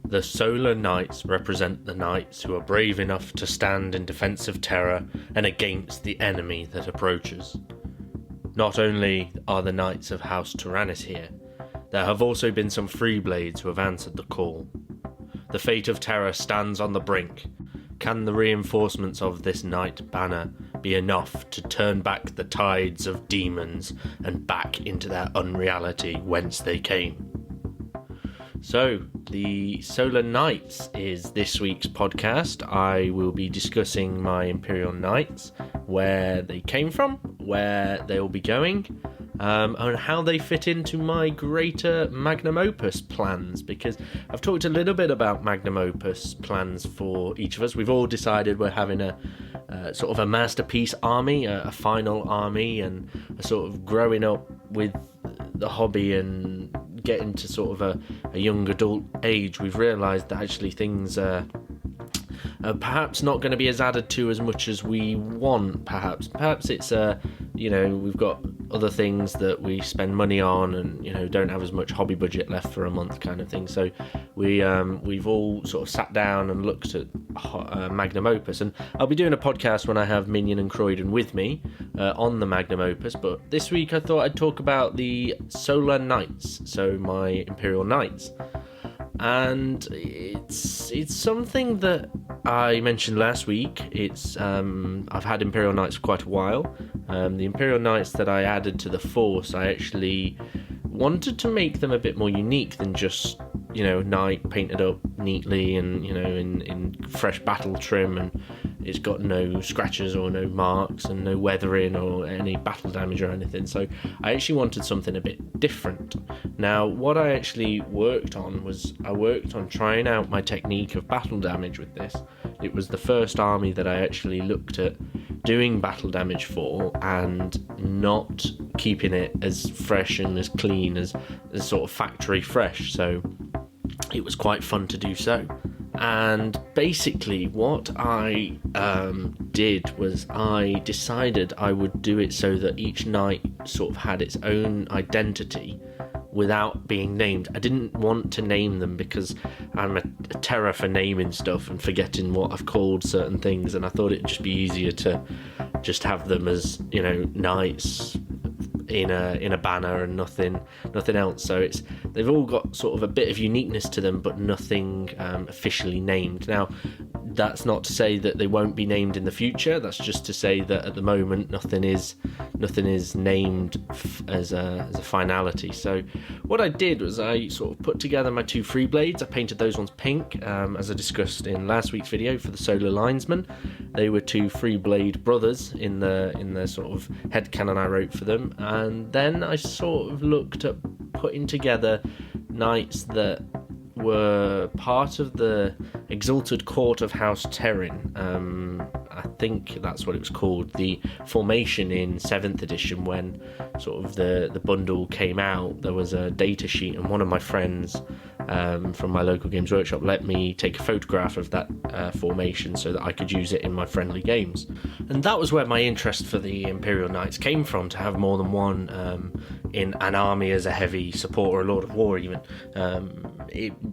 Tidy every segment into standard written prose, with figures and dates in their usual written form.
The Solar Knights represent the knights who are brave enough to stand in defense of Terra and against the enemy that approaches. Not only are the Knights of House Tyrannus here, there have also been some Freeblades who have answered the call. The fate of Terra stands on the brink. Can the reinforcements of this Knight banner be enough to turn back the tides of demons and back into their unreality whence they came? So, the Solar Knights is this week's podcast. I will be discussing my Imperial Knights, where they came from, where they will be going, and how they fit into my greater Magnum Opus plans, because I've talked a little bit about Magnum Opus plans for each of us. We've all decided we're having a sort of a masterpiece army, a final army, and a sort of growing up with the hobby and getting to sort of a young adult age. We've realised that actually things are perhaps not going to be as added to as much as we want. Perhaps it's we've got other things that we spend money on, and don't have as much hobby budget left for a month, kind of thing. So we've all sort of sat down and looked at Magnum Opus, and I'll be doing a podcast when I have Minion and Croydon with me on the Magnum Opus. But this week I thought I'd talk about the Solar Knights, so my Imperial Knights. And it's something that I mentioned last week. I've had Imperial Knights for quite a while. The Imperial Knights that I added to the Force, I actually wanted to make them a bit more unique than just knight painted up neatly and in fresh battle trim, and it's got no scratches or no marks and no weathering or any battle damage or anything. So I actually wanted something a bit different. Now, what I actually worked on was trying out my technique of battle damage with this. It was the first army that I actually looked at doing battle damage for and not keeping it as fresh and as clean as sort of factory fresh. So it was quite fun to do so. And basically what I did was I decided I would do it so that each knight sort of had its own identity without being named. I didn't want to name them because I'm a terror for naming stuff and forgetting what I've called certain things, and I thought it'd just be easier to just have them as knights in a banner and nothing else. So they've all got sort of a bit of uniqueness to them, but nothing officially named. Now, that's not to say that they won't be named in the future. That's just to say that at the moment nothing is named as a finality. So what I did was I sort of put together my two Freeblades. I painted those ones pink, as I discussed in last week's video for the Solar Linesman. They were two Freeblade brothers in the sort of headcanon I wrote for them. And then I sort of looked at putting together knights that were part of the Exalted Court of House Terran. I think that's what it was called. The formation in 7th edition, when sort of the bundle came out, there was a data sheet, and one of my friends from my local Games Workshop let me take a photograph of that formation so that I could use it in my friendly games. And that was where my interest for the Imperial Knights came from, to have more than one in an army as a heavy support or a Lord of War even.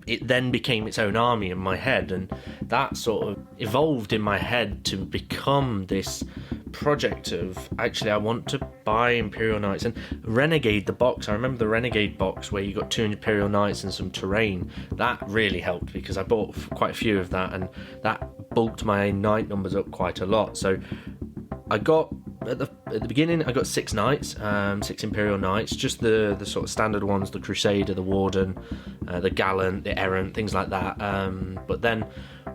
It then became its own army in my head, and that sort of evolved in my head to become this project of, actually I want to buy Imperial Knights. And Renegade, the box, I remember the Renegade box where you got 2 Imperial Knights and some terrain. That really helped because I bought quite a few of that, and that bulked my knight numbers up quite a lot. So I got at the beginning I got 6 knights, 6 Imperial Knights, just the sort of standard ones, the Crusader, the Warden, the Gallant, the Errant, things like that. But then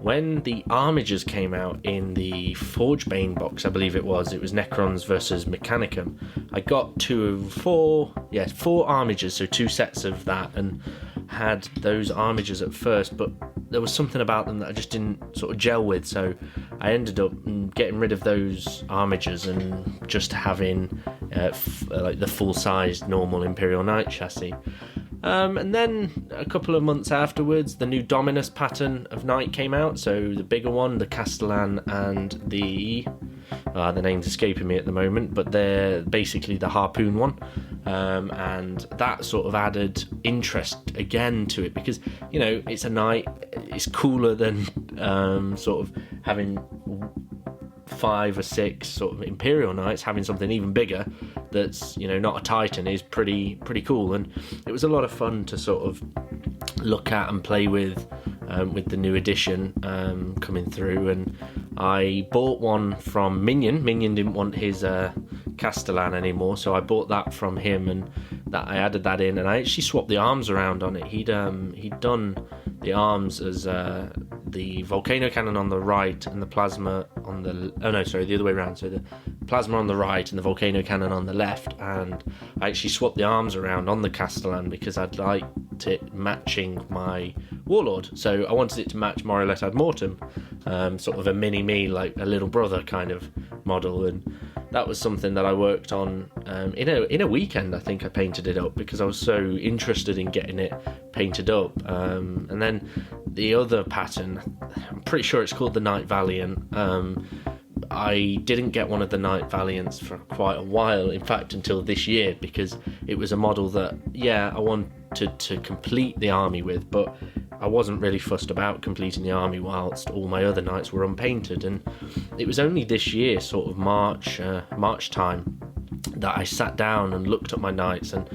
when the Armigers came out in the Forgebane box, I believe it was Necrons versus Mechanicum, I got 4 Armigers, so 2 sets of that, and had those Armigers at first, but there was something about them that I just didn't sort of gel with, so I ended up getting rid of those Armigers and just having like the full-sized normal Imperial Knight chassis. And then a couple of months afterwards, the new Dominus pattern of knight came out. So the bigger one, the Castellan, and the name's escaping me at the moment, but they're basically the Harpoon one. And that sort of added interest again to it, because, you know, it's a knight. It's cooler than sort of having 5 or 6 sort of Imperial Knights. Having something even bigger that's, you know, not a Titan is pretty cool, and it was a lot of fun to sort of look at and play with the new edition coming through. And I bought one from Minion. Minion didn't want his Castellan anymore, so I bought that from him, and that I added that in, and I actually swapped the arms around on it. He'd done the arms as the volcano cannon on the right and the plasma on the the other way around. So the plasma on the right and the volcano cannon on the left, and I actually swapped the arms around on the Castellan because I'd liked it matching my Warlord. So I wanted it to match Morilet ad Mortem, sort of a mini me, like a little brother kind of model, and that was something that I worked on in a weekend. I think I painted it up because I was so interested in getting it painted up. And then the other pattern, I'm pretty sure it's called the Knight Valiant. I didn't get one of the Knight Valiants for quite a while, in fact until this year, because it was a model that, I wanted to complete the army with, but I wasn't really fussed about completing the army whilst all my other knights were unpainted. And it was only this year, sort of March time, that I sat down and looked at my knights and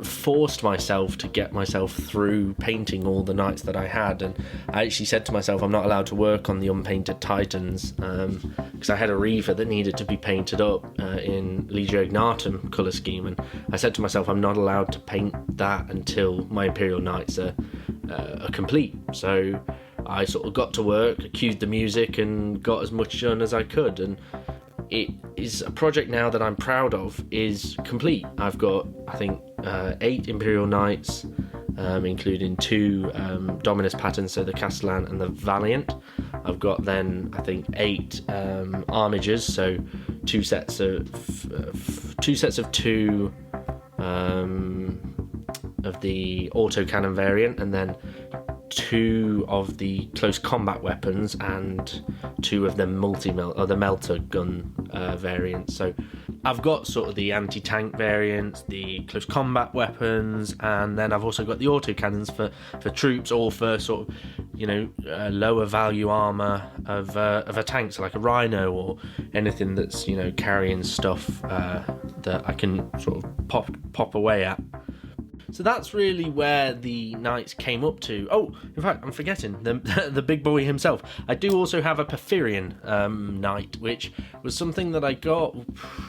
forced myself to get myself through painting all the knights that I had. And I actually said to myself, I'm not allowed to work on the unpainted Titans, because I had a Reaver that needed to be painted up in Legio Ignatum colour scheme, and I said to myself, I'm not allowed to paint that until my Imperial Knights are complete. So I sort of got to work, cued the music, and got as much done as I could. And it is a project now that I'm proud of is complete. I've got, I think, 8 Imperial Knights, including 2 Dominus patterns, so the Castellan and the Valiant. I've got then, I think, 8 Armigers, so 2 sets of 2 of the autocannon variant, and then 2 of the close combat weapons and 2 of the the melter gun variants. So I've got sort of the anti-tank variants, the close combat weapons, and then I've also got the autocannons for troops, or for sort of, you know, lower value armor of a tank, so like a Rhino or anything that's, you know, carrying stuff that I can sort of pop away at. So that's really where the knights came up to. Oh, in fact, I'm forgetting the big boy himself. I do also have a Porphyrion knight, which was something that I got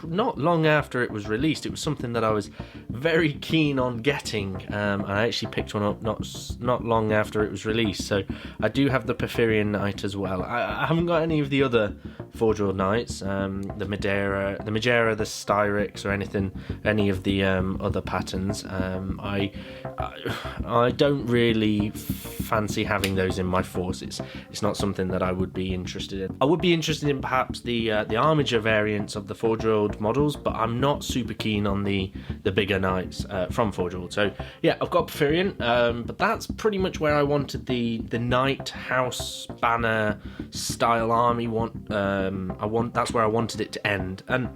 not long after it was released. It was something that I was very keen on getting, and I actually picked one up not long after it was released. So I do have the Porphyrion knight as well. I haven't got any of the other Forge World knights, the Madeira, the Styrex, or any of the other patterns. I don't really fancy having those in my force. It's not something that I would be interested in. I would be interested in perhaps the Armiger variants of the Forge World models, but I'm not super keen on the bigger knights from Forge World. So yeah, I've got Porphyrion, but that's pretty much where I wanted the Knight House Banner style army that's where I wanted it to end. And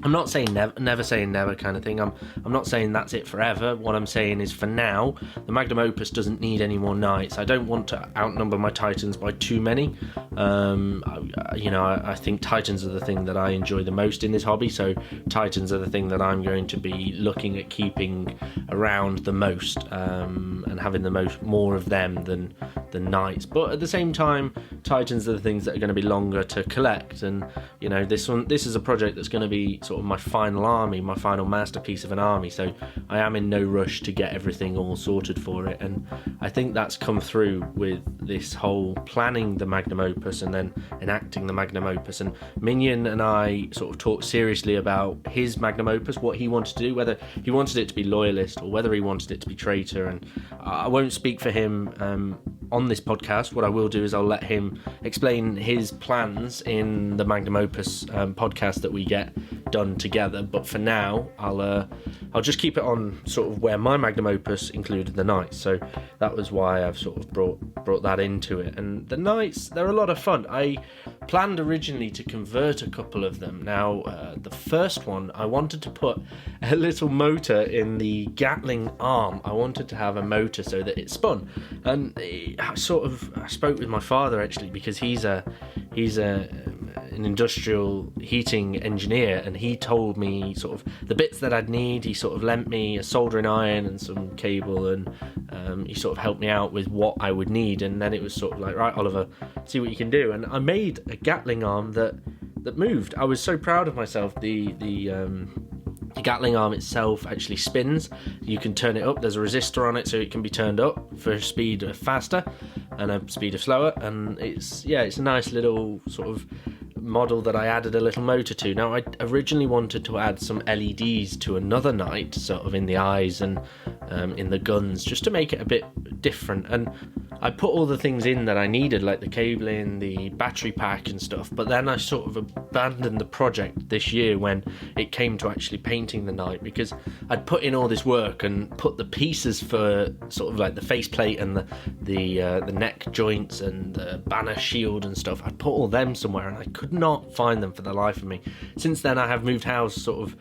I'm not saying never saying never kind of thing. I'm not saying that's it forever. What I'm saying is, for now, the Magnum Opus doesn't need any more knights. I don't want to outnumber my Titans by too many. I think Titans are the thing that I enjoy the most in this hobby, so Titans are the thing that I'm going to be looking at keeping around the most, and having more of them than knights. But at the same time, Titans are the things that are going to be longer to collect, and you know, this is a project that's going to be sort of my final army, my final masterpiece of an army, so I am in no rush to get everything all sorted for it. And I think that's come through with this whole planning the Magnum Opus and then enacting the Magnum Opus. And Minion and I sort of talked seriously about his Magnum Opus, what he wanted to do, whether he wanted it to be loyalist or whether he wanted it to be traitor. And I won't speak for him on this podcast. What I will do is I'll let him explain his plans in the Magnum Opus podcast that we get done together. But for now, I'll just keep it on sort of where my magnum opus included the Knights. So that was why I've sort of brought that into it. And the Knights, they're a lot of fun. I planned originally to convert a couple of them. Now, the first one, I wanted to put a little motor in the Gatling arm. I wanted to have a motor so that it spun. And I spoke with my father actually, because he's an industrial heating engineer, and he told me sort of the bits that I'd need. He sort of lent me a soldering iron and some cable, and he sort of helped me out with what I would need. And then it was sort of like, right, Oliver, see what you can do. And I made a Gatling arm that moved. I was so proud of myself. The Gatling arm itself actually spins. You can turn it up. There's a resistor on it, so it can be turned up for a speed of faster and a speed of slower. And it's a nice little sort of model that I added a little motor to. Now, I originally wanted to add some LEDs to another Knight, sort of in the eyes and in the guns, just to make it a bit different. And I put all the things in that I needed, like the cabling, the battery pack and stuff, but then I sort of abandoned the project this year when it came to actually painting the Knight, because I'd put in all this work and put the pieces for sort of like the faceplate and the neck joints and the banner shield and stuff. I'd put all them somewhere and I could not find them for the life of me. Since then, I have moved house sort of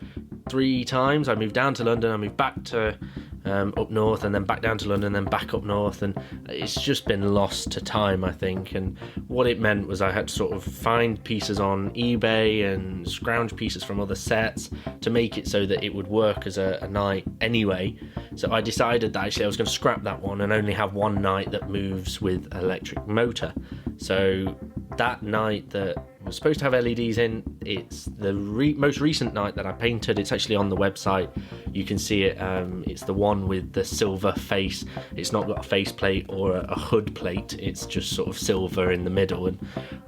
3 times. I moved down to London, I moved back to up north, and then back down to London, then back up north, and it's just been lost to time, I think. And what it meant was I had to sort of find pieces on eBay and scrounge pieces from other sets to make it so that it would work as a Knight anyway. So I decided that actually I was going to scrap that one and only have one Knight that moves with electric motor. So that Knight that was supposed to have LEDs in, it's the most recent Knight that I painted. It's actually on the website. You can see it. It's the one with the silver face. It's not got a faceplate or a hood plate. It's just sort of silver in the middle, and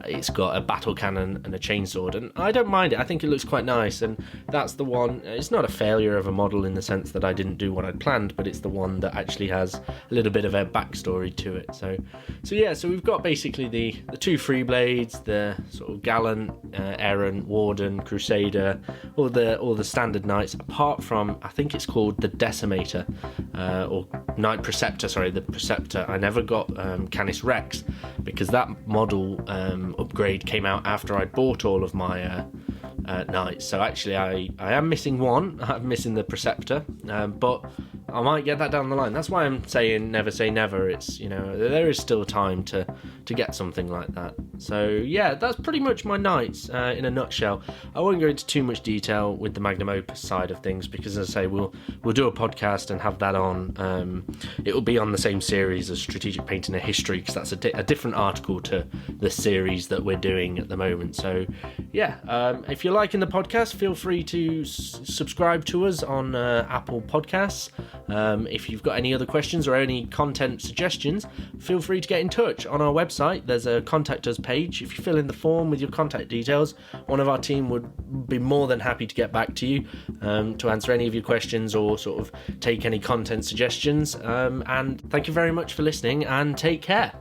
it's got a battle cannon and a chainsword. And I don't mind it. I think it looks quite nice. And that's the one. It's not a failure of a model in the sense that I didn't do what I'd planned, but it's the one that actually has a little bit of a backstory to it. So we've got basically the 2 free blades, the sort of Gallant, Errant, Warden, Crusader, all the standard Knights, apart from, I think it's called the Decimator, or Knight Preceptor, sorry, the Preceptor. I never got Canis Rex, because that model upgrade came out after I'd bought all of my Knights. So actually I am missing one. I'm missing the Preceptor, but I might get that down the line. That's why I'm saying never say never. It's, there is still time to get something like that. So yeah, that's pretty much my Knights in a nutshell. I won't go into too much detail with the magnum opus side of things, because as I say, we'll do a podcast and have that on. It will be on the same series as Strategic Painting a History, because that's a different article to the series that we're doing at the moment. So yeah, if you're liking the podcast, feel free to subscribe to us on Apple Podcasts. If you've got any other questions or any content suggestions, feel free to get in touch. On our website, there's a contact us page. If you fill in the form with your contact details, one of our team would be more than happy to get back to you to answer any of your questions or sort of take any content suggestions. And thank you very much for listening, and take care.